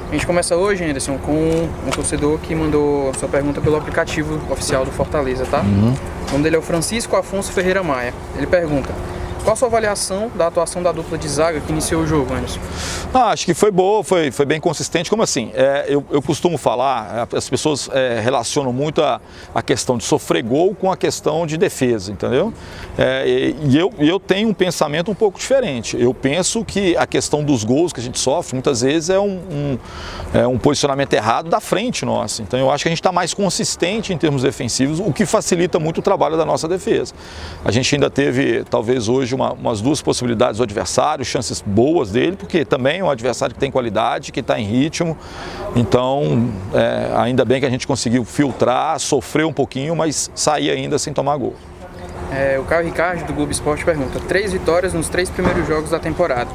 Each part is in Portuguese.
A gente começa hoje, Anderson, com um torcedor que mandou sua pergunta pelo aplicativo oficial do Fortaleza, tá? O nome dele é o Francisco Afonso Ferreira Maia. Ele pergunta: qual a sua avaliação da atuação da dupla de zaga que iniciou o jogo, Anderson? Acho que foi boa, foi bem consistente. Como assim? Eu costumo falar, as pessoas relacionam muito a questão de sofrer gol com a questão de defesa, entendeu? Eu tenho um pensamento um pouco diferente. Eu penso que a questão dos gols que a gente sofre, muitas vezes é um posicionamento errado da frente nossa. Então eu acho que a gente está mais consistente em termos defensivos, o que facilita muito o trabalho da nossa defesa. A gente ainda teve, talvez hoje, umas duas possibilidades do adversário, chances boas dele, porque também é um adversário que tem qualidade, que está em ritmo. Então, ainda bem que a gente conseguiu filtrar, sofrer um pouquinho, mas sair ainda sem tomar gol. O Caio Ricardo, do Globo Esporte, pergunta: 3 vitórias nos 3 primeiros jogos da temporada,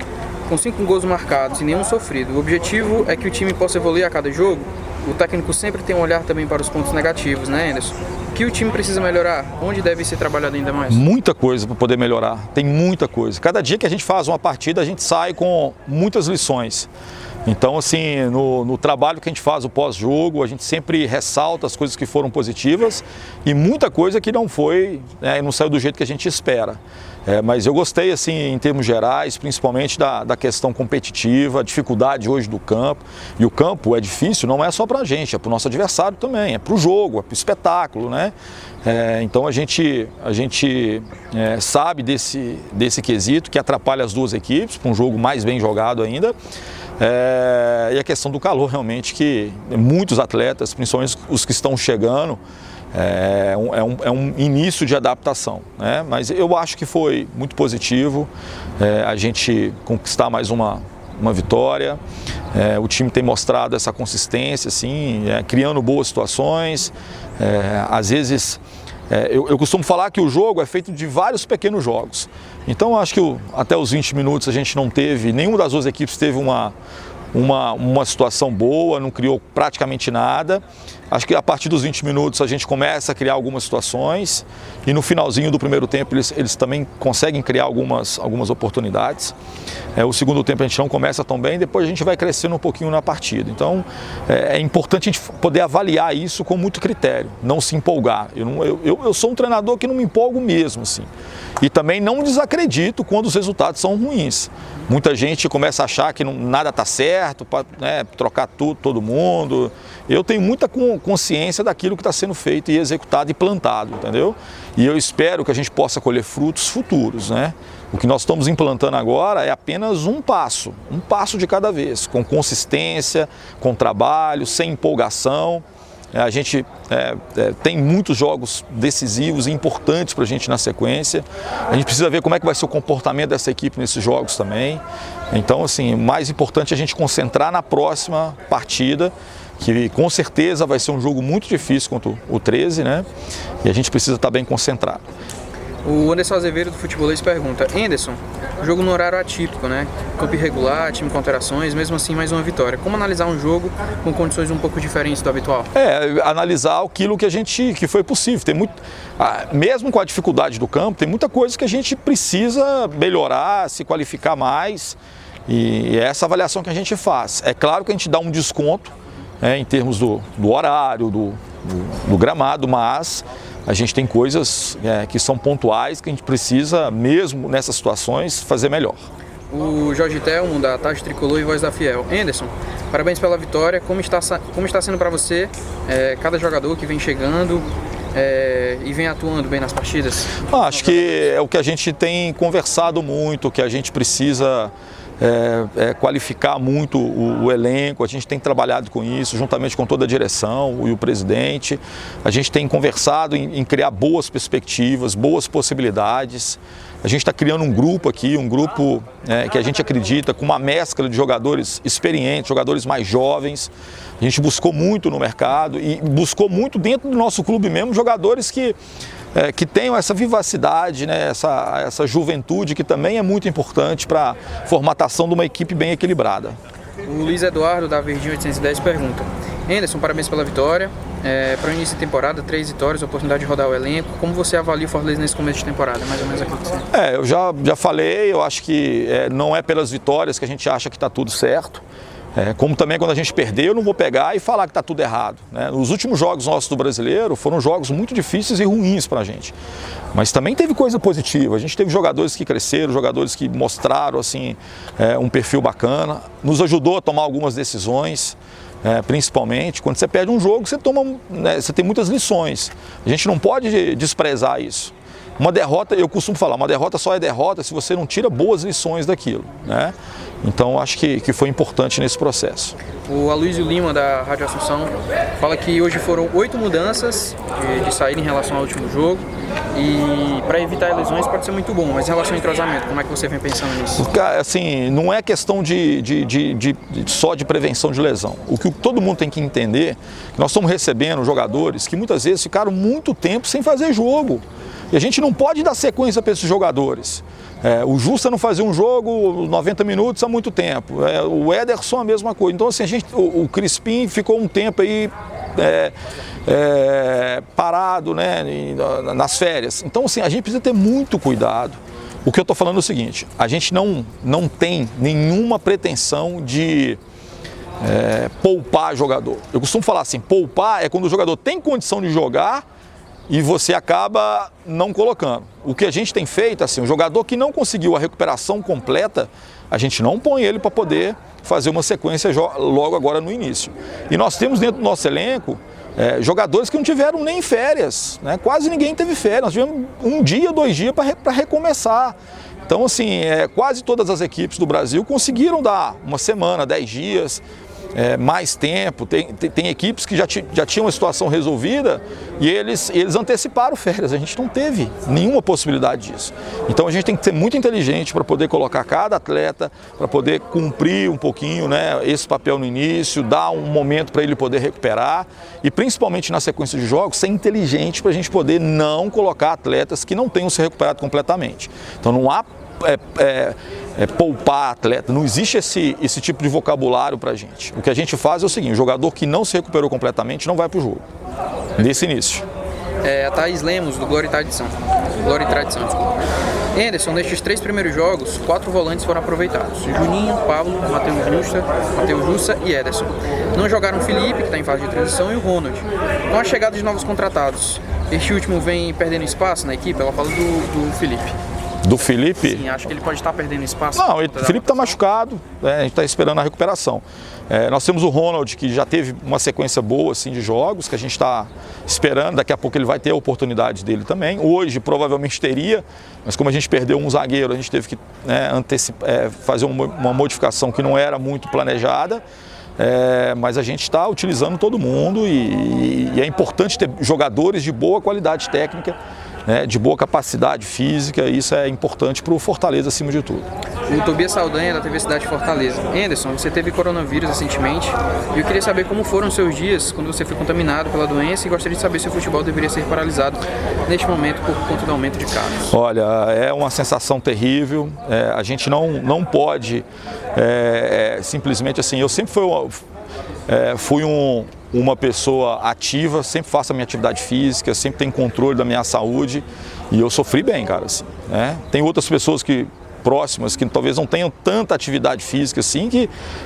com 5 gols marcados e nenhum sofrido. O objetivo é que o time possa evoluir a cada jogo? O técnico sempre tem um olhar também para os pontos negativos, né, Anderson? O que o time precisa melhorar? Onde deve ser trabalhado ainda mais? Muita coisa para poder melhorar, tem muita coisa. Cada dia que a gente faz uma partida, a gente sai com muitas lições. Então, assim, no trabalho que a gente faz o pós-jogo, a gente sempre ressalta as coisas que foram positivas e muita coisa que não foi, não saiu do jeito que a gente espera. Mas eu gostei, assim, em termos gerais, principalmente da questão competitiva, a dificuldade hoje do campo. E o campo é difícil, não é só para a gente, é para o nosso adversário também, é para o jogo, é para o espetáculo, né? Então a gente sabe desse quesito que atrapalha as duas equipes, para um jogo mais bem jogado ainda. E a questão do calor, realmente, que muitos atletas, principalmente os que estão chegando, é um início de adaptação, né? Mas eu acho que foi muito positivo a gente conquistar mais uma vitória. O time tem mostrado essa consistência, assim, criando boas situações. Às vezes, eu costumo falar que o jogo é feito de vários pequenos jogos. Então, acho que até os 20 minutos a gente não teve, nenhuma das duas equipes teve uma situação boa, não criou praticamente nada. Acho que a partir dos 20 minutos a gente começa a criar algumas situações e no finalzinho do primeiro tempo eles também conseguem criar algumas oportunidades. O segundo tempo a gente não começa tão bem, depois a gente vai crescendo um pouquinho na partida. Então é importante a gente poder avaliar isso com muito critério, não se empolgar. Eu sou um treinador que não me empolgo mesmo, assim. E também não desacredito quando os resultados são ruins. Muita gente começa a achar que nada está certo, trocar todo mundo. Eu tenho muita consciência daquilo que está sendo feito e executado e plantado, entendeu? E eu espero que a gente possa colher frutos futuros, né? O que nós estamos implantando agora é apenas um passo de cada vez, com consistência, com trabalho, sem empolgação. A gente tem muitos jogos decisivos e importantes para a gente na sequência. A gente precisa ver como é que vai ser o comportamento dessa equipe nesses jogos também. Então, assim, o mais importante é a gente concentrar na próxima partida, que com certeza vai ser um jogo muito difícil contra o 13, né? E a gente precisa estar bem concentrado. O Anderson Azevedo, do Futebolês, pergunta: Anderson, jogo no horário atípico, né? Campo irregular, time com alterações, mesmo assim mais uma vitória. Como analisar um jogo com condições um pouco diferentes do habitual? Analisar aquilo que foi possível. Tem muito, mesmo com a dificuldade do campo, tem muita coisa que a gente precisa melhorar, se qualificar mais. E é essa avaliação que a gente faz. É claro que a gente dá um desconto em termos do horário, do gramado, mas a gente tem coisas que são pontuais que a gente precisa, mesmo nessas situações, fazer melhor. O Jorge Telmo, da Tarde Tricolor e Voz da Fiel. Anderson, parabéns pela vitória. Como está sendo para você cada jogador que vem chegando e vem atuando bem nas partidas? Acho que é o que a gente tem conversado muito, que a gente precisa qualificar muito o elenco. A gente tem trabalhado com isso, juntamente com toda a direção e o presidente. A gente tem conversado em criar boas perspectivas, boas possibilidades. A gente está criando um grupo aqui, que a gente acredita, com uma mescla de jogadores experientes, jogadores mais jovens. A gente buscou muito no mercado e buscou muito dentro do nosso clube mesmo, jogadores que tenham essa vivacidade, né, essa juventude que também é muito importante para a formatação de uma equipe bem equilibrada. O Luiz Eduardo, da Verdinho 810, pergunta: Anderson, parabéns pela vitória. Para o início de temporada, 3 vitórias, oportunidade de rodar o elenco. Como você avalia o Fortaleza nesse começo de temporada? Mais ou menos aquilo que você... Eu já falei, eu acho que não é pelas vitórias que a gente acha que está tudo certo. Como também quando a gente perder, eu não vou pegar e falar que está tudo errado, né? Os últimos jogos nossos do Brasileiro foram jogos muito difíceis e ruins para a gente. Mas também teve coisa positiva. A gente teve jogadores que cresceram, jogadores que mostraram assim, um perfil bacana. Nos ajudou a tomar algumas decisões, principalmente. Quando você perde um jogo, você tem muitas lições. A gente não pode desprezar isso. Uma derrota, eu costumo falar, uma derrota só é derrota se você não tira boas lições daquilo, né? Então, acho que foi importante nesse processo. O Aloysio Lima, da Rádio Assunção, fala que hoje foram 8 mudanças de saída em relação ao último jogo. E para evitar lesões pode ser muito bom, mas em relação ao entrosamento, como é que você vem pensando nisso? Assim, não é questão só de prevenção de lesão. O que todo mundo tem que entender é que nós estamos recebendo jogadores que muitas vezes ficaram muito tempo sem fazer jogo. E a gente não pode dar sequência para esses jogadores. O Justa não fazia um jogo 90 minutos há muito tempo. O Ederson a mesma coisa. Então, assim, o Crispim ficou um tempo aí parado, né, nas férias. Então, assim, a gente precisa ter muito cuidado. O que eu estou falando é o seguinte: a gente não tem nenhuma pretensão de poupar jogador. Eu costumo falar assim: poupar é quando o jogador tem condição de jogar e você acaba não colocando. O que a gente tem feito, assim, o jogador que não conseguiu a recuperação completa, a gente não põe ele para poder fazer uma sequência logo agora no início. E nós temos dentro do nosso elenco jogadores que não tiveram nem férias, né? Quase ninguém teve férias, nós tivemos 1 dia, 2 dias para recomeçar. Então, assim, quase todas as equipes do Brasil conseguiram dar uma semana, 10 dias, mais tempo. Tem equipes que já tinham a situação resolvida e eles anteciparam férias. A gente não teve nenhuma possibilidade disso. Então a gente tem que ser muito inteligente para poder colocar cada atleta, para poder cumprir um pouquinho, né, esse papel no início, dar um momento para ele poder recuperar e principalmente na sequência de jogos, ser inteligente para a gente poder não colocar atletas que não tenham se recuperado completamente. Então não há poupar atleta, não existe esse tipo de vocabulário pra gente. O que a gente faz é o seguinte: o jogador que não se recuperou completamente não vai pro jogo, nesse início. A Thaís Lemos, do Glória e Tradição. Anderson, nestes 3 primeiros jogos, 4 volantes foram aproveitados: Juninho, Pablo, Matheus Jussa e Ederson. Não jogaram o Felipe, que está em fase de transição, e o Ronald. Com a chegada de novos contratados, este último vem perdendo espaço na equipe? Ela fala do Felipe. Do Felipe? Sim, acho que ele pode estar perdendo espaço. Não, o Felipe está machucado, a gente está esperando a recuperação. Nós temos o Ronald, que já teve uma sequência boa assim, de jogos, que a gente está esperando, daqui a pouco ele vai ter a oportunidade dele também. Hoje provavelmente teria, mas como a gente perdeu um zagueiro, a gente teve que fazer uma modificação que não era muito planejada. Mas a gente está utilizando todo mundo e é importante ter jogadores de boa qualidade técnica, de boa capacidade física. Isso é importante para o Fortaleza acima de tudo. O Tobias Saldanha, da TV Cidade Fortaleza. Anderson, você teve coronavírus recentemente e eu queria saber como foram os seus dias quando você foi contaminado pela doença e gostaria de saber se o futebol deveria ser paralisado neste momento por conta do aumento de casos. Olha, é uma sensação terrível. A gente não pode simplesmente assim. Eu sempre fui uma pessoa ativa, sempre faço a minha atividade física, sempre tenho controle da minha saúde e eu sofri bem, cara, assim, né? Tem outras pessoas próximas que talvez não tenham tanta atividade física assim,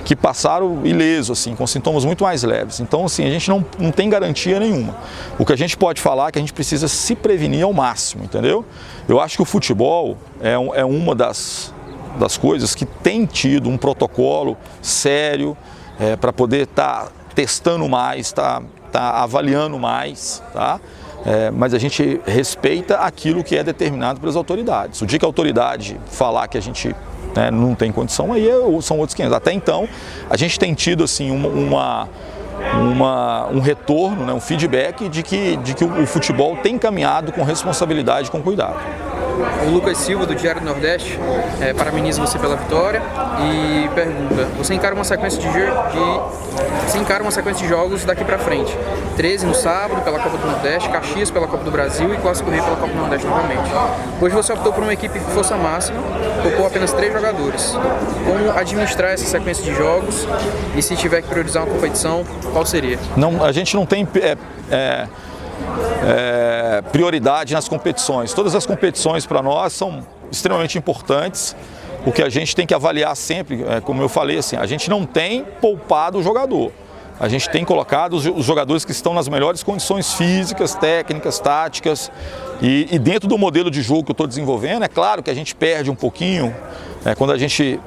que passaram ileso, assim, com sintomas muito mais leves. Então, assim, a gente não tem garantia nenhuma. O que a gente pode falar é que a gente precisa se prevenir ao máximo, entendeu? Eu acho que o futebol é uma das coisas que tem tido um protocolo sério para poder estar testando mais, tá avaliando mais, tá? Mas a gente respeita aquilo que é determinado pelas autoridades. O dia que a autoridade falar que a gente não tem condição, aí são outros 500. Até então, a gente tem tido assim, um retorno, um feedback de que o futebol tem caminhado com responsabilidade e com cuidado. O Lucas Silva, do Diário do Nordeste, parabeniza você pela vitória e pergunta: você encara uma sequência de jogos daqui pra frente? 13 no sábado pela Copa do Nordeste, Caxias pela Copa do Brasil e Clássico Rei pela Copa do Nordeste novamente. Hoje você optou por uma equipe de força máxima, poupou apenas 3 jogadores. Como administrar essa sequência de jogos e se tiver que priorizar uma competição, qual seria? Não, a gente não tem prioridade nas competições. Todas as competições para nós são extremamente importantes. o que a gente tem que avaliar sempre, como eu falei, assim, a gente não tem poupado o jogador. A gente tem colocado os jogadores que estão nas melhores condições físicas, técnicas, táticas. E dentro do modelo de jogo que eu estou desenvolvendo, é claro que a gente perde um pouquinho quando a gente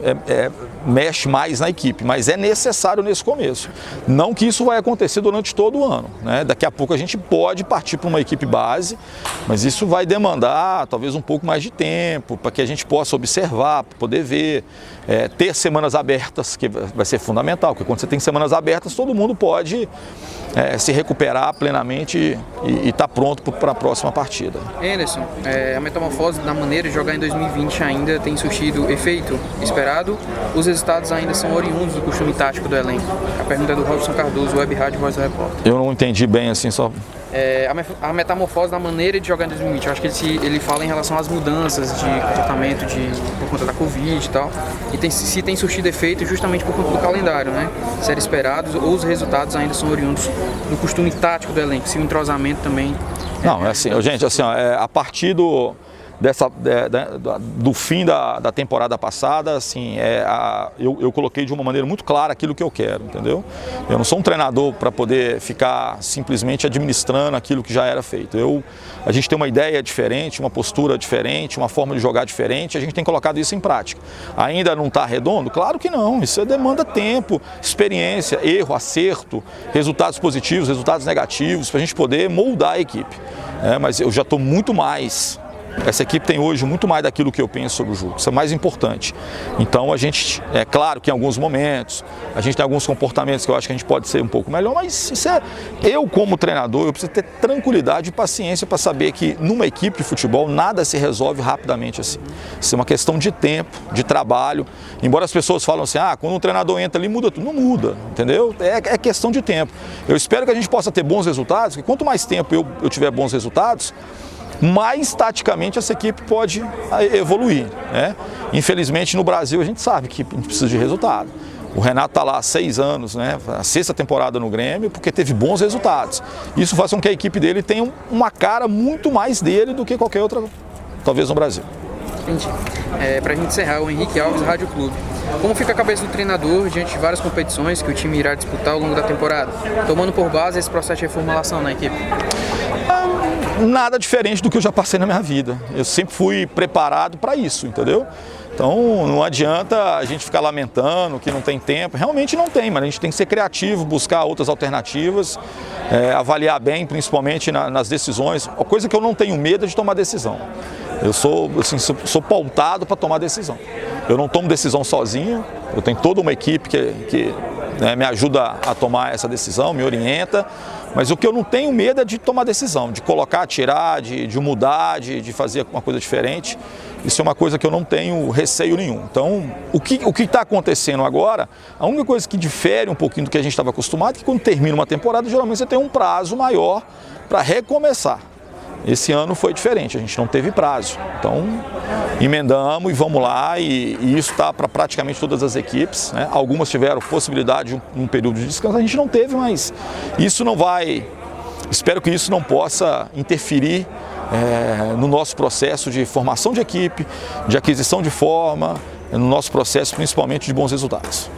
mexe mais na equipe, mas é necessário nesse começo. Não que isso vai acontecer durante todo o ano, né? Daqui a pouco a gente pode partir para uma equipe base, mas isso vai demandar talvez um pouco mais de tempo, para que a gente possa observar, para poder ver, ter semanas abertas, que vai ser fundamental, porque quando você tem semanas abertas, todo mundo pode se recuperar plenamente e estar pronto para a próxima partida. Anderson, a metamorfose na maneira de jogar em 2020 ainda tem surtido efeito esperado? Os resultados ainda são oriundos do costume tático do elenco? A pergunta é do Robson Cardoso, Web Rádio Voz do Repórter. Eu não entendi bem assim, só... A metamorfose na maneira de jogar em 2020, eu acho que ele fala em relação às mudanças de comportamento por conta da Covid e tal, e se tem surtido efeito justamente por conta do calendário, né? Se era esperado ou os resultados ainda são oriundos do costume tático do elenco, se o entrosamento também... Não, é assim, gente, assim, a partir do fim da temporada passada, assim, eu coloquei de uma maneira muito clara aquilo que eu quero, entendeu? Eu não sou um treinador para poder ficar simplesmente administrando aquilo que já era feito. A gente tem uma ideia diferente, uma postura diferente, uma forma de jogar diferente, a gente tem colocado isso em prática. Ainda não está redondo? Claro que não, isso demanda tempo, experiência, erro, acerto, resultados positivos, resultados negativos, para a gente poder moldar a equipe. Mas eu já estou muito mais... Essa equipe tem hoje muito mais daquilo que eu penso sobre o jogo, isso é mais importante. Então a gente, é claro que em alguns momentos, a gente tem alguns comportamentos que eu acho que a gente pode ser um pouco melhor, mas eu como treinador, eu preciso ter tranquilidade e paciência para saber que numa equipe de futebol nada se resolve rapidamente assim. Isso é uma questão de tempo, de trabalho, embora as pessoas falam assim, quando um treinador entra ali muda tudo, não muda, entendeu? É questão de tempo. Eu espero que a gente possa ter bons resultados, porque quanto mais tempo eu tiver bons resultados, mais taticamente essa equipe pode evoluir, né? Infelizmente no Brasil a gente sabe que a gente precisa de resultado. O Renato está lá há 6 anos, né? A 6ª temporada no Grêmio, porque teve bons resultados. Isso faz com que a equipe dele tenha uma cara muito mais dele do que qualquer outra, talvez no Brasil. Entendi. Para a gente encerrar, o Henrique Alves, Rádio Clube. Como fica a cabeça do treinador diante de várias competições que o time irá disputar ao longo da temporada, tomando por base esse processo de reformulação na equipe? Nada diferente do que eu já passei na minha vida. Eu sempre fui preparado para isso, entendeu? Então não adianta a gente ficar lamentando que não tem tempo. Realmente não tem, mas a gente tem que ser criativo, buscar outras alternativas, avaliar bem, principalmente nas decisões. A coisa que eu não tenho medo é de tomar decisão. Eu sou pautado para tomar decisão. Eu não tomo decisão sozinho, eu tenho toda uma equipe que me ajuda a tomar essa decisão, me orienta. Mas o que eu não tenho medo é de tomar decisão, de colocar, tirar, de mudar, de fazer uma coisa diferente. Isso é uma coisa que eu não tenho receio nenhum. Então, o que está acontecendo agora, a única coisa que difere um pouquinho do que a gente estava acostumado é que quando termina uma temporada, geralmente você tem um prazo maior para recomeçar. Esse ano foi diferente, a gente não teve prazo. Então, emendamos e vamos lá, e isso está para praticamente todas as equipes, né? Algumas tiveram possibilidade de um período de descanso, a gente não teve, mas isso não vai... Espero que isso não possa interferir no nosso processo de formação de equipe, de aquisição de forma, no nosso processo principalmente de bons resultados.